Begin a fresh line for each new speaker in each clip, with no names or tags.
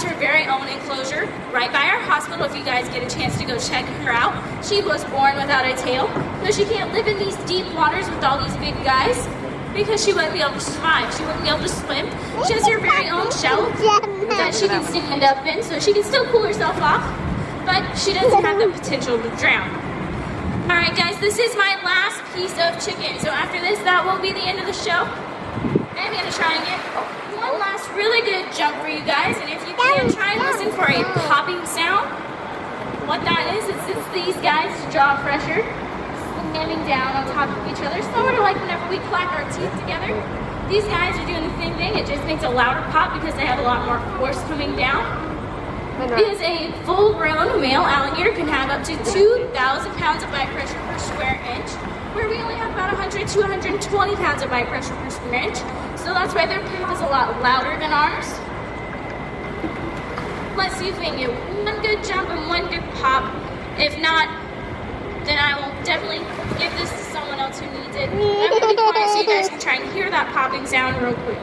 has her very own enclosure right by our hospital if you guys get a chance to go check her out. She was born without a tail, so she can't live in these deep waters with all these big guys because she wouldn't be able to survive. She wouldn't be able to swim. She has her very own shell that she can stand up in, so she can still cool herself off, but she doesn't have the potential to drown. All right, guys, this is my last piece of chicken. So after this, that will be the end of the show. I'm gonna try and get one last really good jump for you guys, and if you can, try and listen for a popping sound. What that is it's these guys' jaw pressure slamming down on top of each other, sort of like whenever we clack our teeth together. These guys are doing the same thing. It just makes a louder pop because they have a lot more force coming down. Because a full-grown male alligator can have up to 2,000 pounds of bite pressure per square inch, where we only have about 100 to 120 pounds of bite pressure per square inch. So that's why their pop is a lot louder than ours. Let's see if we can get one good jump and one good pop. If not, then I will definitely give this to someone else who needs it. I'm going to be quiet so you guys can try and hear that popping sound real quick.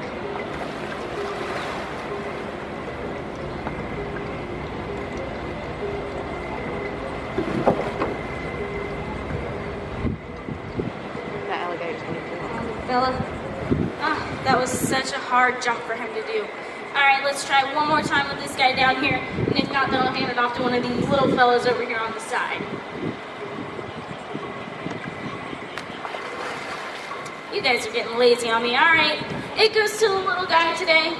Fella. That was such a hard jump for him to do. All right, let's try one more time with this guy down here, and if not, then I'll hand it off to one of these little fellas over here on the side. You guys are getting lazy on me. All right, it goes to the little guy today.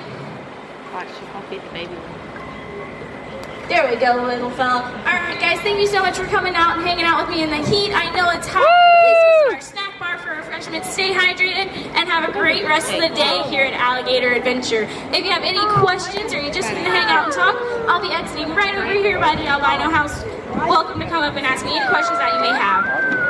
Watch, I'll feed the baby one.
There we go, little fella. All right, guys, thank you so much for coming out and hanging out with me in the heat. I know it's hot. Please visit our snack bar for refreshment. Stay hydrated and have a great rest of the day here at Alligator Adventure. If you have any questions or you just want to hang out and talk, I'll be exiting right over here by the albino house. Welcome to come up and ask me any questions that you may have.